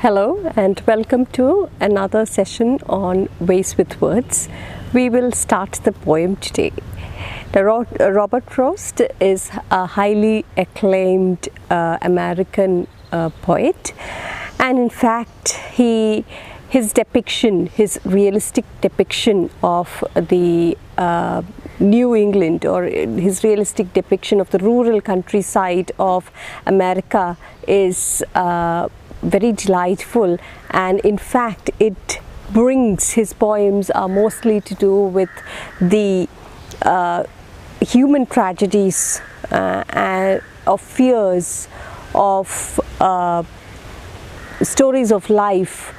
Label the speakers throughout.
Speaker 1: Hello and welcome to another session on Ways with Words. We will start the poem today. Robert Frost is a highly acclaimed American poet, and in fact his realistic depiction of the New England, or his realistic depiction of the rural countryside of America is very delightful, and in fact his poems are mostly to do with the human tragedies and of fears, of stories of life,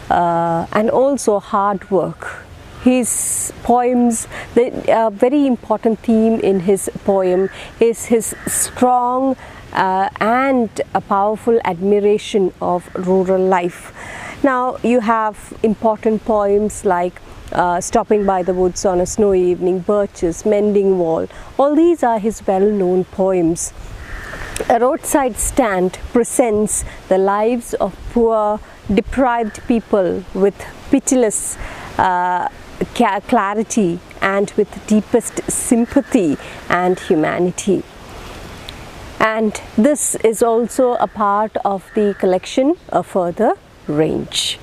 Speaker 1: and also hard work. His poems, the very important theme in his poem is his strong and a powerful admiration of rural life. Now you have important poems like Stopping by the Woods on a Snowy Evening, Birches, Mending Wall. All these are his well-known poems. A Roadside Stand presents the lives of poor, deprived people with pitiless clarity and with deepest sympathy and humanity. And this is also a part of the collection A Further Range.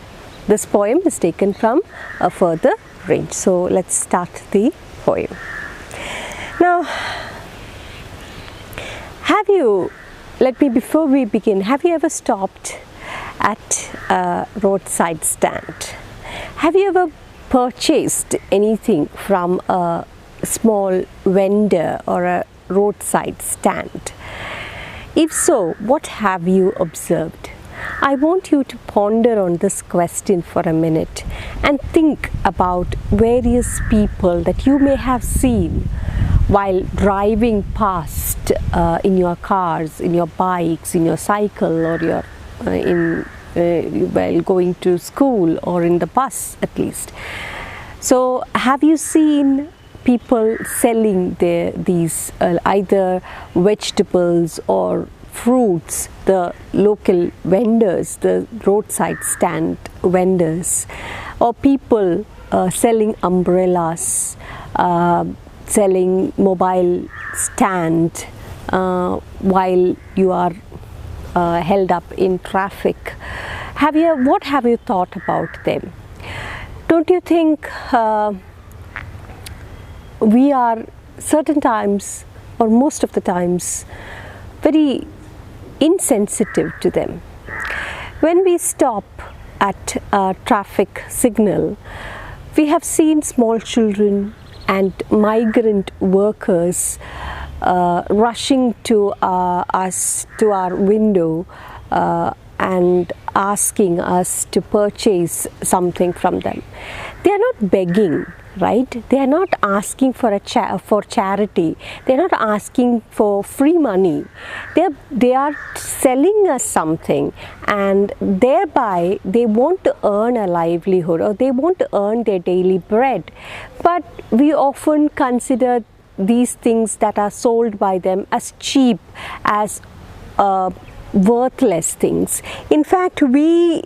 Speaker 1: This poem is taken from A Further Range. So let's start the poem. Now, before we begin, have you ever stopped at a roadside stand? Have you ever purchased anything from a small vendor or a roadside stand? If so, what have you observed? I want you to ponder on this question for a minute and think about various people that you may have seen while driving past in your cars, in your bikes, in your cycle, or while going to school, or in the bus at least. So have you seen people selling these either vegetables or fruits, the local vendors, the roadside stand vendors, or people selling umbrellas, selling mobile stand while you are held up in traffic? What have you thought about them? Don't you think we are certain times, or most of the times, very insensitive to them? When we stop at a traffic signal, we have seen small children and migrant workers rushing to our window and asking us to purchase something from them. They are not begging, right? They are not asking for charity. They are not asking for free money. They are selling us something, and thereby they want to earn a livelihood, or they want to earn their daily bread. But we often consider these things that are sold by them as cheap, as worthless things. In fact, we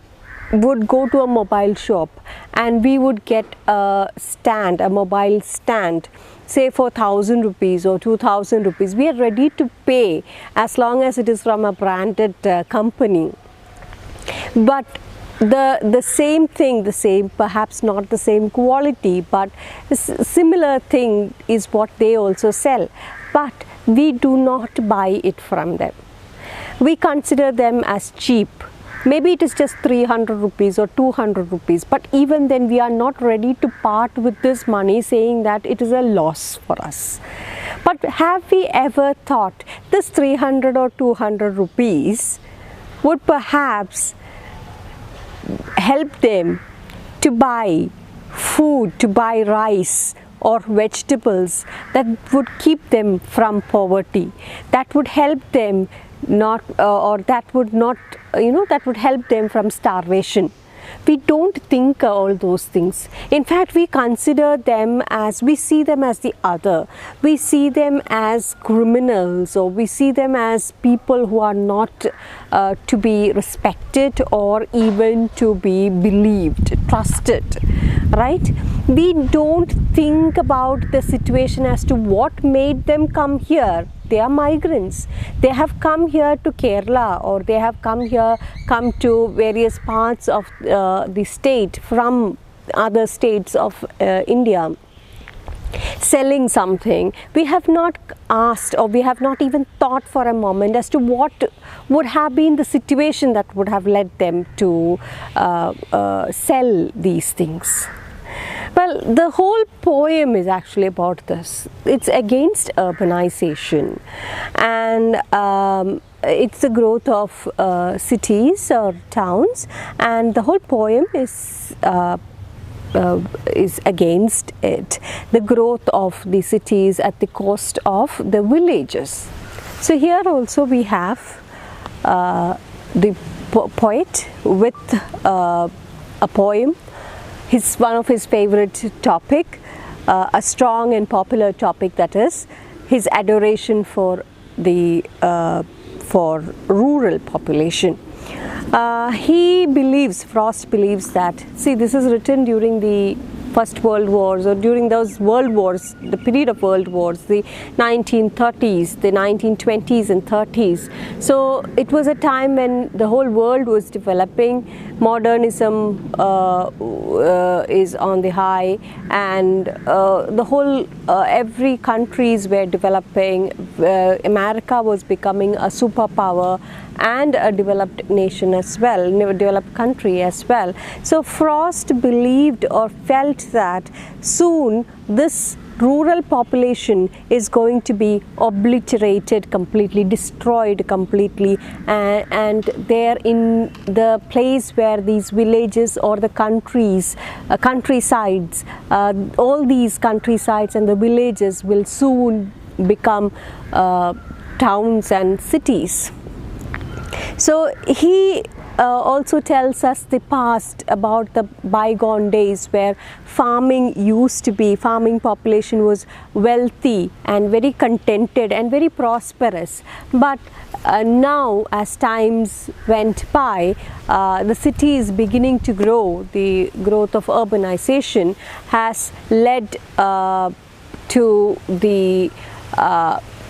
Speaker 1: would go to a mobile shop and we would get a mobile stand, say for 1,000 rupees or 2,000 rupees. We are ready to pay as long as it is from a branded company. But the same thing, perhaps not the same quality, but similar thing is what they also sell. But we do not buy it from them. We consider them as cheap. Maybe it is just 300 rupees or 200 rupees, but even then we are not ready to part with this money, saying that it is a loss for us. But have we ever thought this 300 or 200 rupees would perhaps help them to buy food, to buy rice or vegetables that would keep them from poverty, that would help them that would help them from starvation? We don't think all those things. In fact, we consider them as, we see them as the other. We see them as criminals, or we see them as people who are not to be respected or even to be believed, trusted, right? We don't think about the situation as to what made them come here. They are migrants. They have come here to Kerala, or they have come to various parts of the state from other states of India, selling something. We have not asked, or we have not even thought for a moment as to what would have been the situation that would have led them to sell these things. Well, the whole poem is actually about this. It's against urbanization, and it's the growth of cities or towns, and the whole poem is against it, the growth of the cities at the cost of the villages. So here also we have the poet with a poem. One of his favorite topic, a strong and popular topic, that is his adoration for the for rural population. Frost believes that, see, this is written during the First World Wars, or during those world wars, the period of world wars, the 1930s, the 1920s and 30s. So it was a time when the whole world was developing. Modernism is on the high, and the whole every countries were developing. America was becoming a superpower and a developed nation as well, developed country as well. So Frost believed or felt that soon this rural population is going to be obliterated completely, destroyed completely, and there in the place where these villages or the countrysides, all these countrysides and the villages will soon become towns and cities. So he also tells us the past, about the bygone days where farming population was wealthy and very contented and very prosperous. But now, as times went by, the city is beginning to grow. The growth of urbanization has led to the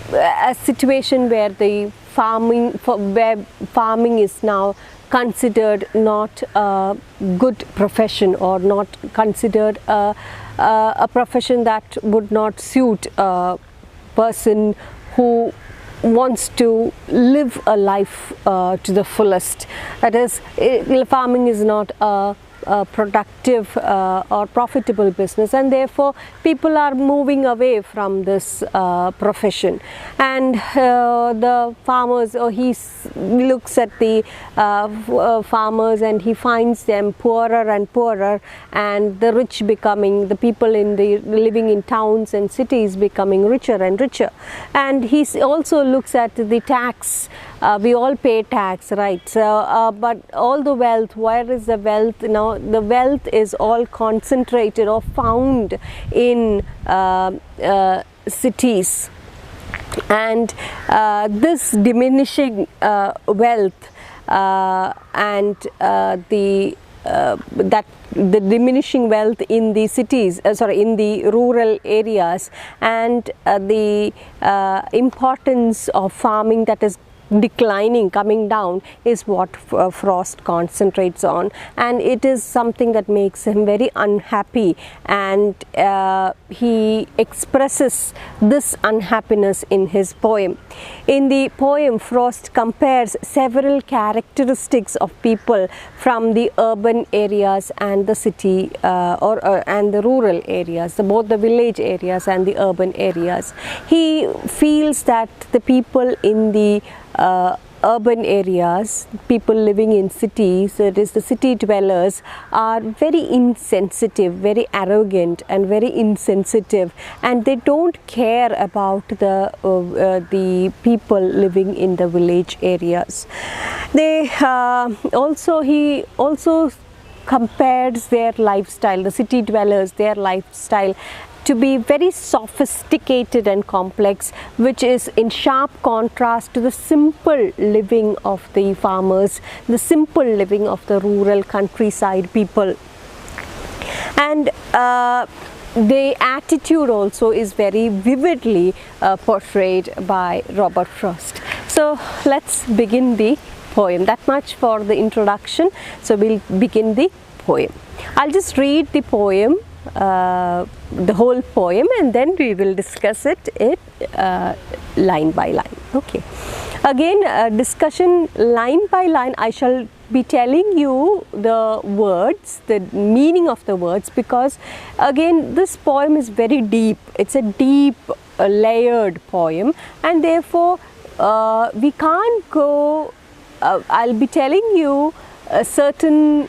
Speaker 1: a situation where the farming is now considered not a good profession, or not considered a profession that would not suit a person who wants to live a life to the fullest. That is, farming is not a productive or profitable business, and therefore people are moving away from this profession. And the farmers, or he looks at the farmers and he finds them poorer and poorer, and the rich becoming, the people living in towns and cities becoming richer and richer. And he also looks at the tax. We all pay tax, right? So, but all the wealth, where is the wealth now? The wealth is all concentrated or found in cities, and this diminishing wealth and the diminishing wealth in the cities, in the rural areas, and the importance of farming that is declining, coming down, is what Frost concentrates on, and it is something that makes him very unhappy, and he expresses this unhappiness in his poem. In the poem, Frost compares several characteristics of people from the urban areas and the city and the rural areas, both the village areas and the urban areas. He feels that the people in the urban areas, people living in cities, that is the city dwellers, are very insensitive, very arrogant and very insensitive, and they don't care about the people living in the village areas. He also compares their lifestyle, the city dwellers, their lifestyle, to be very sophisticated and complex, which is in sharp contrast to the simple living of the farmers, the simple living of the rural countryside people. And the attitude also is very vividly portrayed by Robert Frost. So let's begin the poem. That much for the introduction. So we'll begin the poem. I'll just read the poem, the whole poem, and then we will discuss it line by line. Okay. Again, discussion line by line. I shall be telling you the words, the meaning of the words, because again this poem is very deep. It's a deep layered poem, and therefore we can't go, I'll be telling you a certain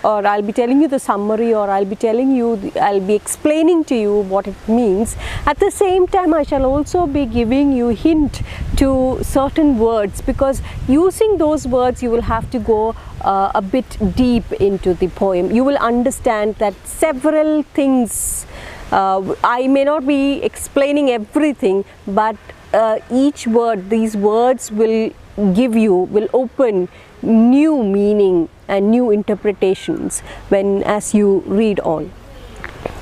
Speaker 1: or I'll be telling you the summary, or I'll be explaining to you what it means. At the same time, I shall also be giving you hint to certain words, because using those words you will have to go a bit deep into the poem. You will understand that several things, I may not be explaining everything, but each word, these words will open new meaning and new interpretations as you read on.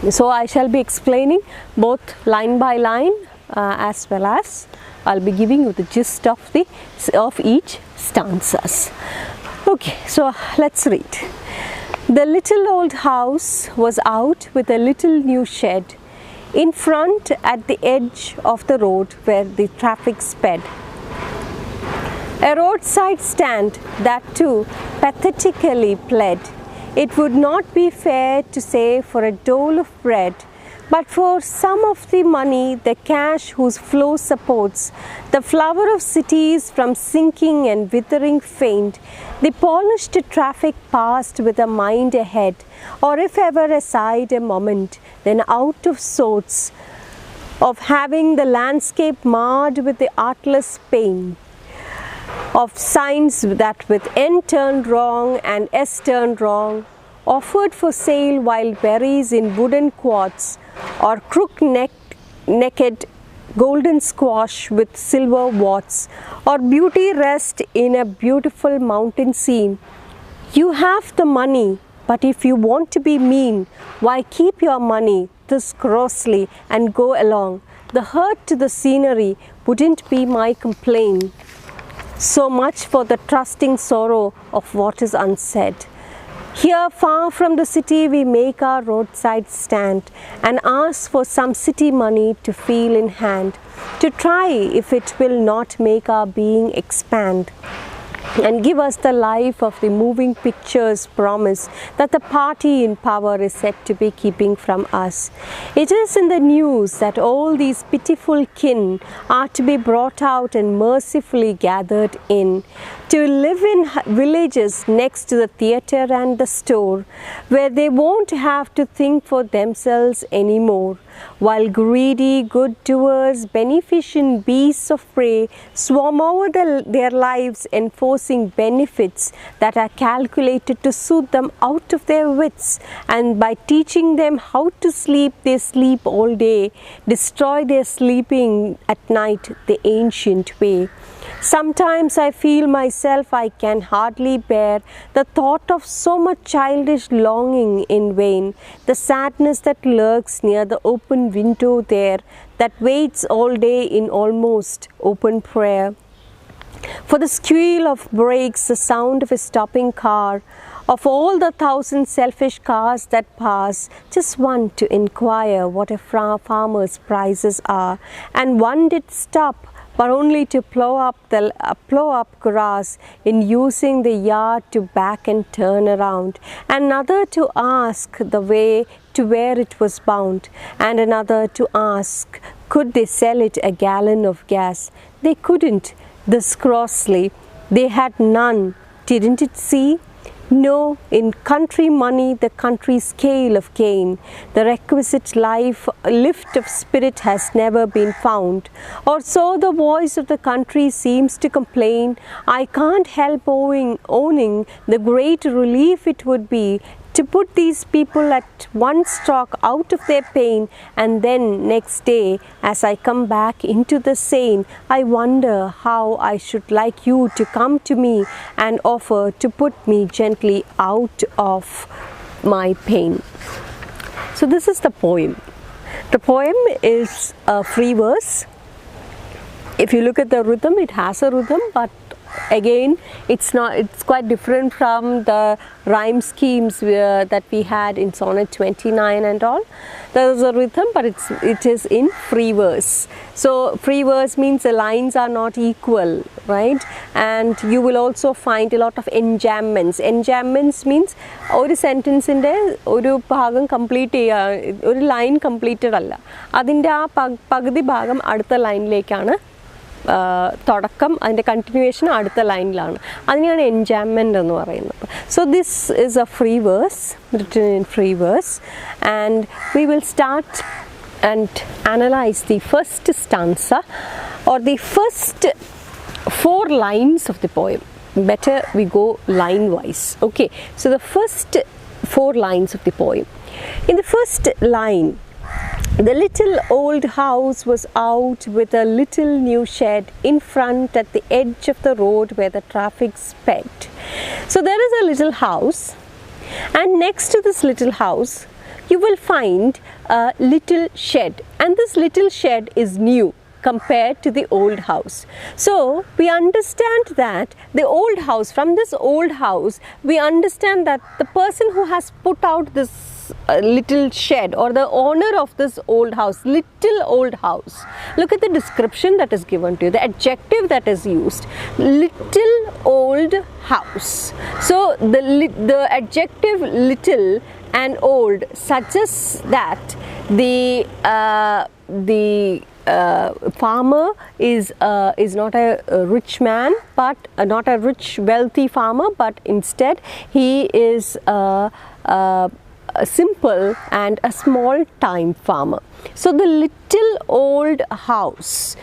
Speaker 1: So I shall be explaining both line by line, as well as I'll be giving you the gist of each stanzas. Okay, so let's read. The little old house was out with a little new shed in front at the edge of the road where the traffic sped. A roadside stand that too pathetically pled, it would not be fair to say for a dole of bread, but for some of the money, the cash whose flow supports the flower of cities from sinking and withering faint, the polished traffic passed with a mind ahead, or if ever aside a moment, then out of sorts, of having the landscape marred with the artless pain of signs that with N turned wrong and S turned wrong, offered for sale wild berries in wooden quarts, or crook-necked golden squash with silver warts, or beauty rest in a beautiful mountain scene. You have the money, but if you want to be mean, why keep your money this grossly and go along? The hurt to the scenery wouldn't be my complaint. So much for the trusting sorrow of what is unsaid. Here far from the city we make our roadside stand and ask for some city money to feel in hand, to try if it will not make our being expand and give us the life of the moving pictures promise that the party in power is said to be keeping from us. It is in the news that all these pitiful kin are to be brought out and mercifully gathered in, to live in villages next to the theatre and the store, where they won't have to think for themselves anymore, while greedy good doers, beneficent beasts of prey, swarm over their lives, enforcing benefits that are calculated to soothe them out of their wits, and by teaching them how to sleep, they sleep all day, destroy their sleeping at night the ancient way. Sometimes I feel myself I can hardly bear the thought of so much childish longing in vain, the sadness that lurks near the open window there, that waits all day in almost open prayer. For the squeal of brakes, the sound of a stopping car, of all the thousand selfish cars that pass, just one to inquire what a farmer's prices are, and one did stop, but only to plow up grass, in using the yard to back and turn around, another to ask the way to where it was bound, and another to ask could they sell it a gallon of gas. They couldn't, this grossly, they had none, didn't it see? No, in country money, the country scale of gain, the requisite lift of spirit has never been found. Or so the voice of the country seems to complain. I can't help owning the great relief it would be to put these people at one stroke out of their pain, and then next day as I come back into the sane, I wonder how I should like you to come to me and offer to put me gently out of my pain. So this is the poem. The poem is a free verse. If you look at the rhythm, it has a rhythm, but again it's quite different from the rhyme schemes that we had in sonnet 29 and all. There is a rhythm, but it is in free verse. So free verse means the lines are not equal, right? And you will also find a lot of enjambments. Enjambments means ഒരു സെൻറ്റൻസിൻ്റെ ഒരു ഭാഗം complete ചെയ്യുക, ഒരു line completed അല്ല, അതിൻ്റെ ആ പകുതി ഭാഗം അടുത്ത ലൈനിലേക്കാണ് തുടക്കം, അതിൻ്റെ കണ്ടിന്യൂവേഷൻ അടുത്ത ലൈനിലാണ്. അതിനെയാണ് എൻജാംമെൻ്റ് എന്ന് പറയുന്നത്. So this is a free verse, written in free verse, and we will start and analyze the first stanza or the first 4 lines of the poem. Better we go line wise. Okay, so the first 4 lines of the poem. In the first line, the little old house was out with a little new shed in front at the edge of the road where the traffic sped. So there is a little house, and next to this little house you will find a little shed, and this little shed is new compared to the old house. So we understand that the old house, from this old house we understand that the person who has put out this little shed, or the owner of this old house, little old house, look at the description that is given to you, the adjective that is used, little old house. So the adjective little and old suggests that the farmer is not a rich man, but not a rich wealthy farmer, but instead he is a simple and a small time farmer. So the little old house,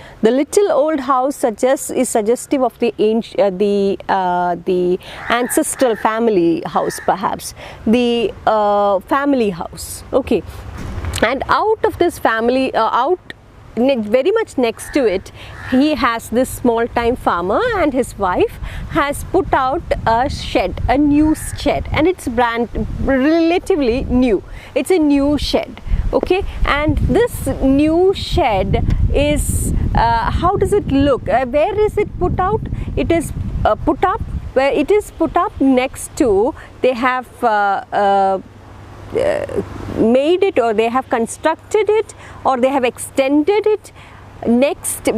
Speaker 1: is suggestive of the ancestral family house, perhaps the family house. Okay, and out of this family, very much next to it, he has this small time farmer, and his wife has put out a shed, a new shed, and it's relatively new. It's a new shed. Okay, and this new shed is, how does it look? Where is it put out? It is put up, where it is put up next to, they have made it, or they have constructed it, or they have extended it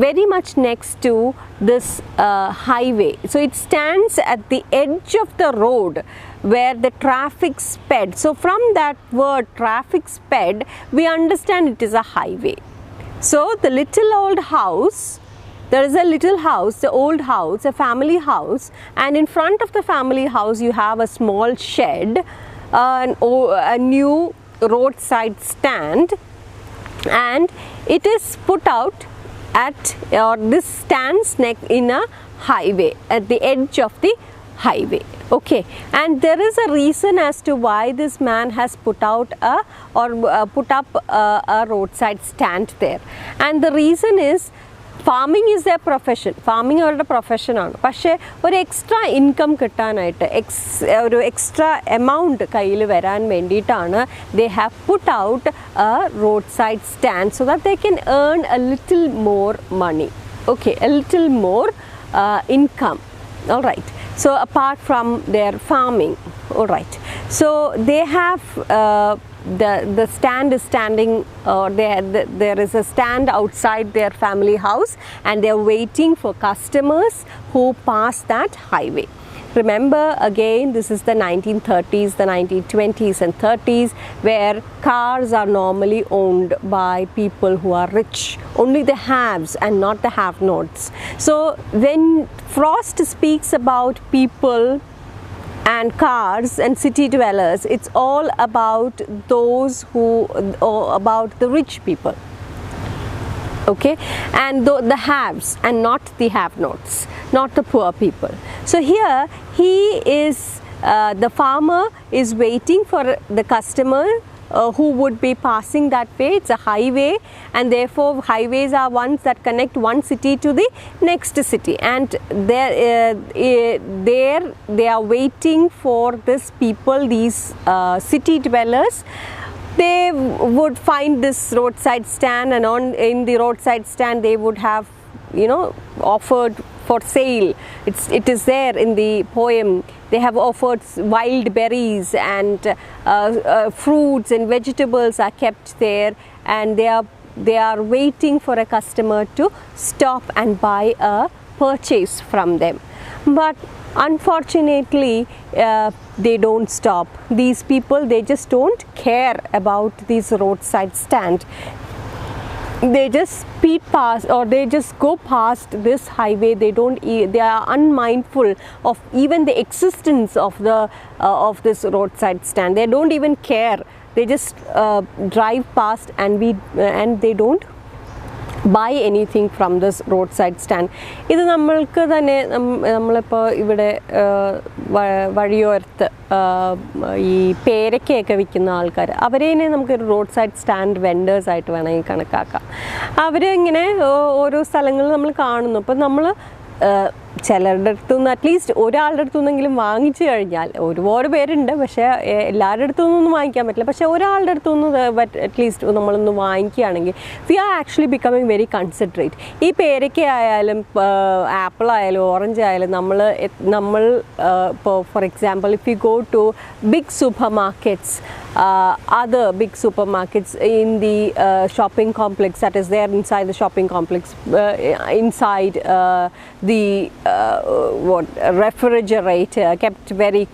Speaker 1: very much next to this highway. So it stands at the edge of the road where the traffic sped. So from that word traffic sped, we understand it is a highway. So the little old house, there is a little house, the old house, a family house, and in front of the family house you have a small shed, a new roadside stand, and it is put out at, or this stands in a highway, at the edge of the highway. Okay, and there is a reason as to why this man has put out put up a roadside stand there, and the reason is farming is their profession. Farming അവരുടെ പ്രൊഫഷനാണ്. പക്ഷേ ഒരു extra income കിട്ടാനായിട്ട്, ഒരു extra amount കയ്യിൽ വരാൻ വേണ്ടിയിട്ടാണ് they have put out a roadside stand so that they can earn a little more money. Okay, a little more income. All right. So apart from their farming, all right. So they have the stand is standing, there is a stand outside their family house, and they are waiting for customers who pass that highway. Remember, again, this is the 1930s, the 1920s and 30s, where cars are normally owned by people who are rich, only the haves and not the have-nots. So when Frost speaks about people and cars and city dwellers. It's all about those who, or about the rich people, okay, and the haves and not the have-nots, not the poor people. So here he is, the farmer is waiting for the customer who would be passing that way. It's a highway, and therefore highways are ones that connect one city to the next city, and there they are waiting for this people, these city dwellers. They would find this roadside stand, and in the roadside stand they would have, you know, offered for sale. It is there in the poem. They have offered wild berries, and fruits and vegetables are kept there, and they are waiting for a customer to stop and buy a purchase from them. But unfortunately, they don't stop. These people, they just don't care about this roadside stand. They just speed past, or they just go past this highway. They are unmindful of even the existence of this roadside stand. They don't even care. They just drive past, and they don't buy anything from this roadside stand. ഇത് നമ്മൾക്ക് തന്നെ നമ്മളിപ്പോൾ ഇവിടെ വഴിയോരത്ത് ഈ പേരക്കയൊക്കെ വിൽക്കുന്ന ആൾക്കാർ, അവരെ നമുക്കൊരു റോഡ് സൈഡ് സ്റ്റാൻഡ് വെൻഡേഴ്സ് ആയിട്ട് വേണമെങ്കിൽ കണക്കാക്കാം. അവരിങ്ങനെ ഓരോ സ്ഥലങ്ങളിൽ നമ്മൾ കാണുന്നു. അപ്പോൾ നമ്മൾ ചിലരുടെ അടുത്തുനിന്ന്, അറ്റ്ലീസ്റ്റ് ഒരാളുടെ അടുത്തുനിന്നെങ്കിലും വാങ്ങിച്ചു കഴിഞ്ഞാൽ, ഒരുപാട് പേരുണ്ട് പക്ഷേ എല്ലാവരുടെ അടുത്തുനിന്നൊന്നും വാങ്ങിക്കാൻ പറ്റില്ല, പക്ഷേ ഒരാളുടെ അടുത്തുനിന്ന് അറ്റ്ലീസ്റ്റ് നമ്മളൊന്ന് വാങ്ങിക്കുകയാണെങ്കിൽ we are actually becoming very considerate. ഈ പേരയ്ക്ക ആയാലും ആപ്പിൾ ആയാലും ഓറഞ്ച് ആയാലും നമ്മൾ ഇപ്പോൾ for example if you go to big supermarkets, other big supermarkets in the shopping complex that is there inside the shopping complex, inside the refrigerator kept very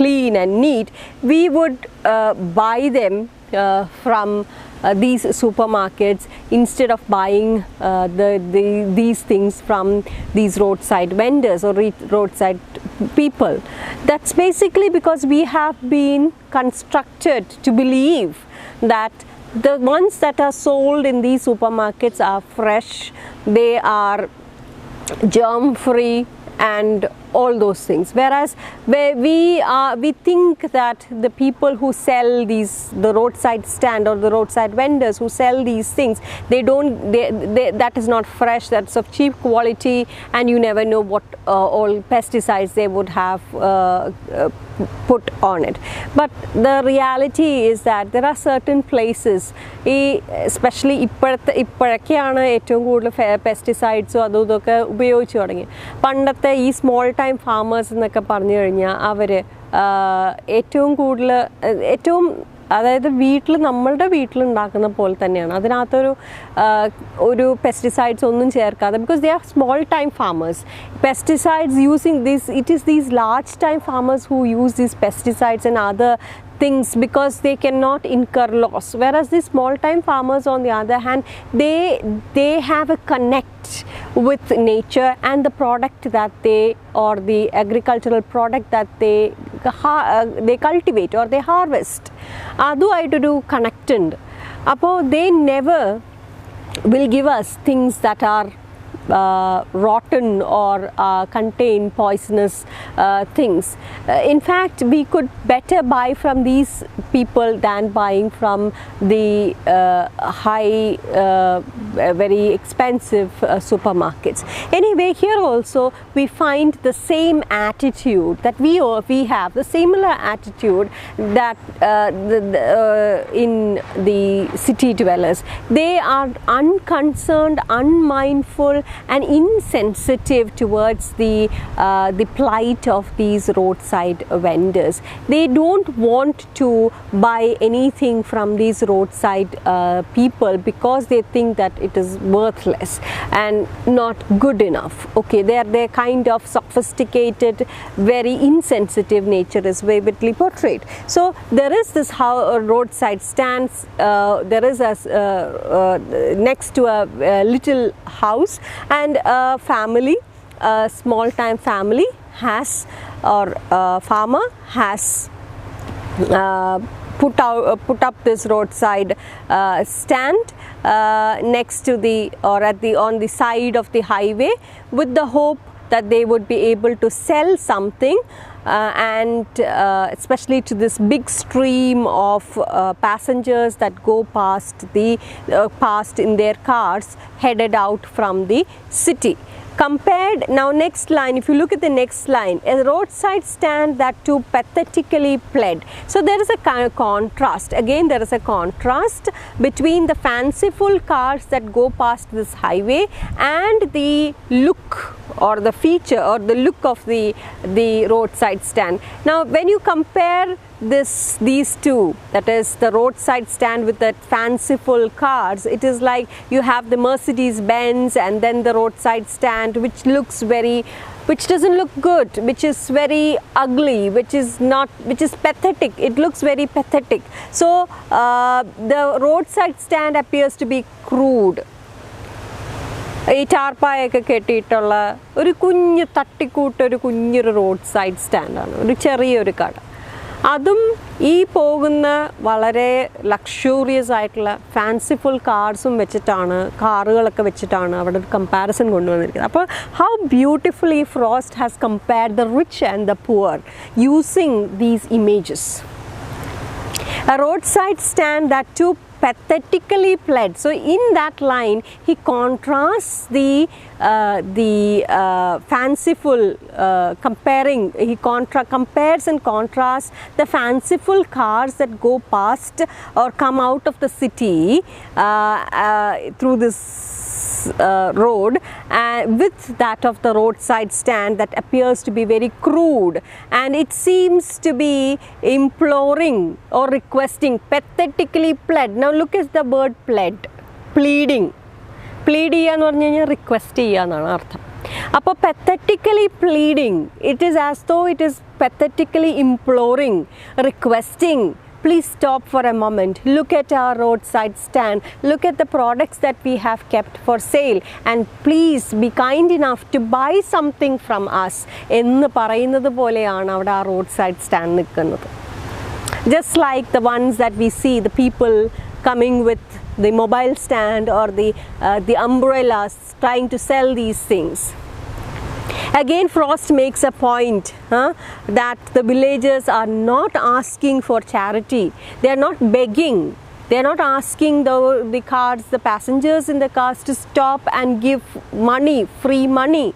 Speaker 1: clean and neat, we would buy them from these supermarkets instead of buying these things from these roadside vendors or roadside people. That's basically because we have been constructed to believe that the ones that are sold in these supermarkets are fresh, they are germ free and all those things, whereas where we think that the people who sell the roadside stand or the roadside vendors who sell these things, that is not fresh, that's of cheap quality, and you never know what all pesticides they would have put on it. But the reality is that there are certain places, especially ഇപ്പോഴൊക്കെയാണ് ഏറ്റവും കൂടുതൽ പെസ്റ്റിസൈഡ്സും അതും ഇതൊക്കെ ഉപയോഗിച്ച് തുടങ്ങി. പണ്ടത്തെ ഈ small time farmers എന്നൊക്കെ പറഞ്ഞു കഴിഞ്ഞാൽ അവർ ഏറ്റവും കൂടുതൽ അതായത് നമ്മളുടെ വീട്ടിലുണ്ടാക്കുന്ന പോലെ തന്നെയാണ്. അതിനകത്തൊരു പെസ്റ്റിസൈഡ്സ് ഒന്നും ചേർക്കാതെ, because they are small time farmers. Pesticides using it is these large time farmers who use these pesticides and other things because they cannot incur loss, whereas the small time farmers on the other hand, they have a connect with nature and the product that or the agricultural product that they cultivate or they harvest, adu aittu connect und appo they never will give us things that are rotten or contain poisonous things. In fact, we could better buy from these people than buying from the high very expensive supermarkets. Anyway, here also we find the same attitude that we have, the similar attitude that in the city dwellers. They are unconcerned, unmindful and insensitive towards the plight of these roadside vendors. They don't want to buy anything from these roadside people because they think that it is worthless and not good enough. Okay, their kind of sophisticated, very insensitive nature is vividly portrayed. So there is this roadside stands. There is next to a little house, and a family, a small time family has, or farmer has put up this roadside stand next to the, or at the, on the side of the highway, with the hope that they would be able to sell something, and especially to this big stream of passengers that go past in their cars headed out from the city. Compared, now next line, if you look at the next line, a roadside stand that too pathetically pled. So there is a kind of contrast, again there is a contrast between the fanciful cars that go past this highway and the look or the feature or the look of the roadside stand. Now when you compare these two, that is the roadside stand with the fanciful cars, it is like you have the Mercedes Benz and then the roadside stand, which doesn't look good, which is very ugly, which is pathetic. It looks very pathetic. So the roadside stand appears to be crude. ഈ ടാർപ്പായൊക്കെ കെട്ടിയിട്ടുള്ള ഒരു കുഞ്ഞ് തട്ടിക്കൂട്ട് ഒരു കുഞ്ഞൊരു road side സ്റ്റാൻഡാണ്, ഒരു ചെറിയൊരു കട. അതും ഈ പോകുന്ന വളരെ ലക്ഷൂറിയസ് ആയിട്ടുള്ള ഫാൻസിഫുൾ കാറുകളൊക്കെ വെച്ചിട്ടാണ് അവിടെ ഒരു കമ്പാരിസൺ കൊണ്ടുവന്നിരിക്കുന്നത്. അപ്പോൾ how beautifully frost has compared the rich and the poor using these images. A roadside stand that too pathetically pled. So in that line he contrasts the fanciful compares and contrasts the fanciful cars that go past or come out of the city through this road with that of the roadside stand that appears to be very crude, and it seems to be imploring or requesting, pathetically pled. Now look at the word pled, pleading. Plead ചെയ്യാന്ന് പറഞ്ഞു കഴിഞ്ഞാൽ request ചെയ്യാന്നാണ് അർത്ഥം. അപ്പോൾ pathetically pleading, it is as though it is pathetically imploring, requesting, please stop for a moment, look at our roadside stand, look at the products that we have kept for sale, and please be kind enough to buy something from us എന്ന് പറയുന്നത് പോലെയാണ് അവിടെ ആ road side stand നിൽക്കുന്നത്. Just like the ones that we see, the people coming with the mobile stand or the umbrellas trying to sell these things. Again Frost makes a point that the villagers are not asking for charity, they are not begging, they are not asking the cars, the passengers in the cars to stop and give money, free money.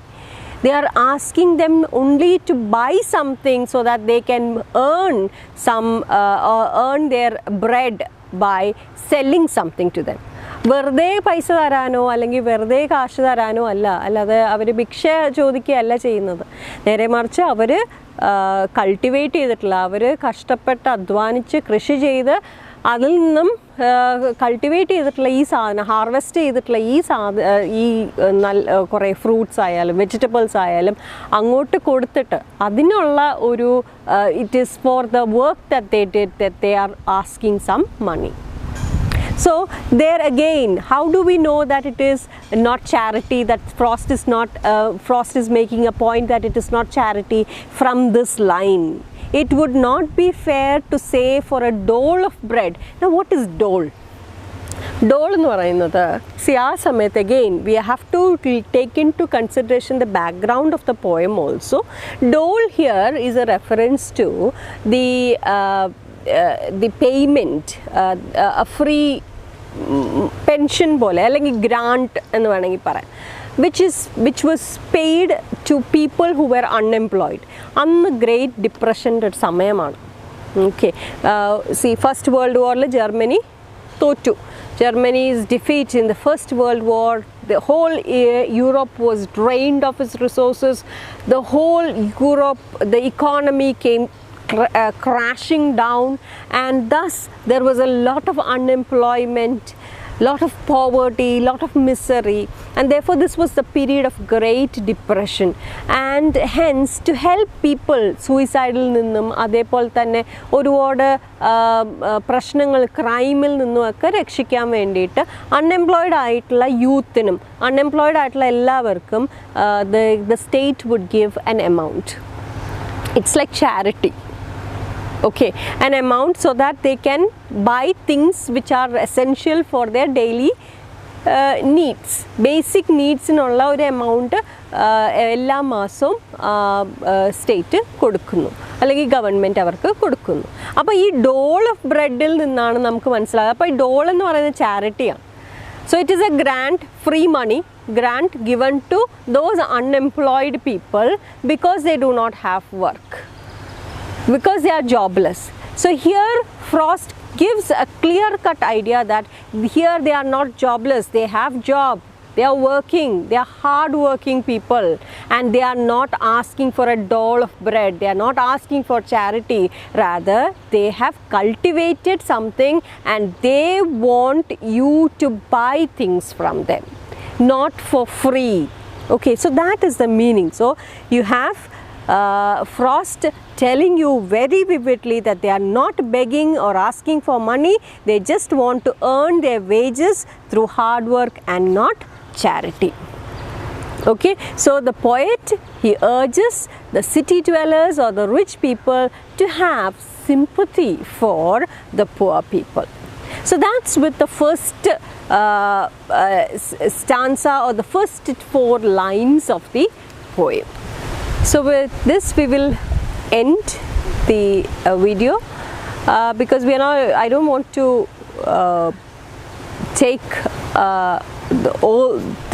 Speaker 1: They are asking them only to buy something so that they can earn their bread by selling something to them. വെറുതെ പൈസ തരാനോ അല്ലെങ്കിൽ വെറുതെ കാശ് തരാനോ അല്ലാതെ അവർ ഭിക്ഷ ചോദിക്കുകയല്ല ചെയ്യുന്നത്. നേരെ മറിച്ച് അവർ കൾട്ടിവേറ്റ് ചെയ്തിട്ടുള്ള, അവർ കഷ്ടപ്പെട്ട് അധ്വാനിച്ച് കൃഷി ചെയ്ത് അതിൽ നിന്നും കൾട്ടിവേറ്റ് ചെയ്തിട്ടുള്ള ഈ സാധനം, ഹാർവെസ്റ്റ് ചെയ്തിട്ടുള്ള ഈ കുറേ ഫ്രൂട്ട്സ് ആയാലും വെജിറ്റബിൾസ് ആയാലും അങ്ങോട്ട് കൊടുത്തിട്ട് അതിനുള്ള ഒരു it is for the work that they did that they are asking some money. So there again, how do we know that it is not charity, that Frost is making a point that it is not charity from this line? It would not be fair to say for a dole of bread. Now what is dole? Dole എന്ന് പറയുന്നത്, see ആ സമയത്ത് again we have to take into consideration the background of the poem also. Dole here is a reference to the payment, a free pension പോലെ അല്ലെങ്കിൽ grant എന്ന് വേണമെങ്കിൽ പറയാം, which was paid to people who were unemployed. അന്ന് great ഡിപ്രഷൻ്റെ ഒരു സമയമാണ്. Okay, first world വാറിൽ Germany തോറ്റു. Germany's defeat in the First World War, the whole Europe was drained of its resources. The whole Europe, the economy came crashing down, and thus there was a lot of unemployment. lot of poverty, lot of misery, and therefore this was the period of Great Depression. And hence, to help people suicidal നിന്നും അതേപോലെ തന്നെ ഒരുപാട് പ്രശ്നങ്ങൾ ക്രൈമിൽ നിന്നുമൊക്കെ രക്ഷിക്കാൻ വേണ്ടിയിട്ട് unemployed ആയിട്ടുള്ള യൂത്തിനും unemployed ആയിട്ടുള്ള എല്ലാവർക്കും the state would give an amount. It's like charity. Okay, an amount so that they can buy things which are essential for their daily needs. Basic needs എന്നുള്ള ഒരു എമൗണ്ട് എല്ലാ മാസവും സ്റ്റേറ്റ് കൊടുക്കുന്നു, അല്ലെങ്കിൽ government അവർക്ക് കൊടുക്കുന്നു. അപ്പോൾ ഈ ഡോൾ ഓഫ് ബ്രെഡിൽ നിന്നാണ് നമുക്ക് മനസ്സിലാകുക. അപ്പോൾ ഈ ഡോൾ എന്ന് പറയുന്നത് ചാരിറ്റിയാണ്. So it is a grant, free money grant given to those unemployed people because they do not have work, because they are jobless. So here Frost gives a clear-cut idea that here they are not jobless, they have job, they are working, they are hard-working people, and they are not asking for a dole of bread, they are not asking for charity, rather they have cultivated something and they want you to buy things from them, not for free. Okay, so that is the meaning. So you have Frost telling you very vividly that they are not begging or asking for money, they just want to earn their wages through hard work and not charity. Okay, so the poet, he urges the city dwellers or the rich people to have sympathy for the poor people. So that's with the first stanza or the first 4 lines of the poem. So with this we will end the video because we are now, I don't want to take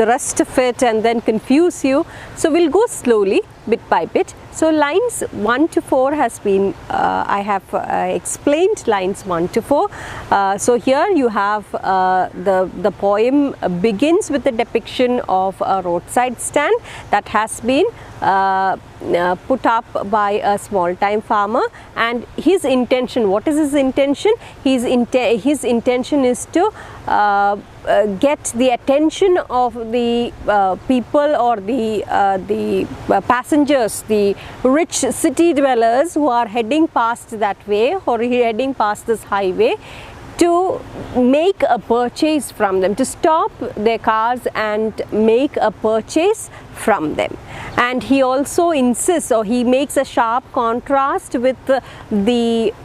Speaker 1: the rest of it and then confuse you. So we'll go slowly, bit by bit. So lines 1 to 4 has been, I have explained lines 1 to 4. So here you have the poem begins with a depiction of a roadside stand that has been put up by a small time farmer, and his intention, what is his intention? His intention is to get the attention of the people or the passengers, the rich city dwellers who are heading past that way or heading past this highway, to make a purchase from them, to stop their cars and make a purchase from them. And he also insists, or he makes a sharp contrast with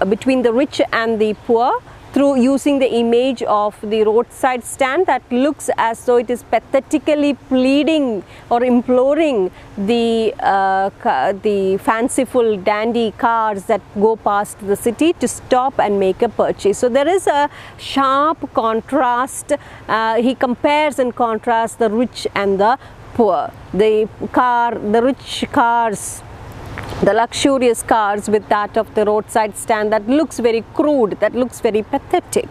Speaker 1: between the rich and the poor through using the image of the roadside stand that looks as though it is pathetically pleading or imploring the fanciful dandy cars that go past the city to stop and make a purchase. So there is a sharp contrast. He compares and contrasts the rich and the poor. The rich cars, the luxurious cars, with that of the roadside stand that looks very crude, that looks very pathetic.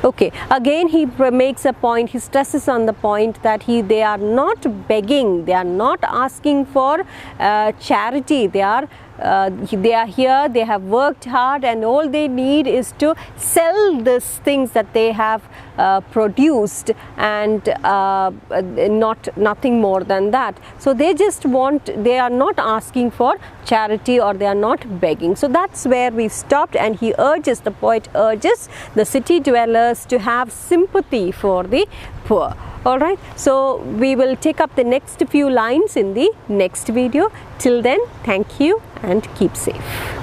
Speaker 1: Okay, again he makes a point, he stresses on the point that they are not begging, they are not asking for charity, they are here, they have worked hard, and all they need is to sell these things that they have produced, and nothing more than that. So they just want, they are not asking for charity, or they are not begging. So that's where we stopped, and he urges, the poet urges the city dwellers to have sympathy for the poor. Alright, so we will take up the next few lines in the next video. Till then, thank you and keep safe.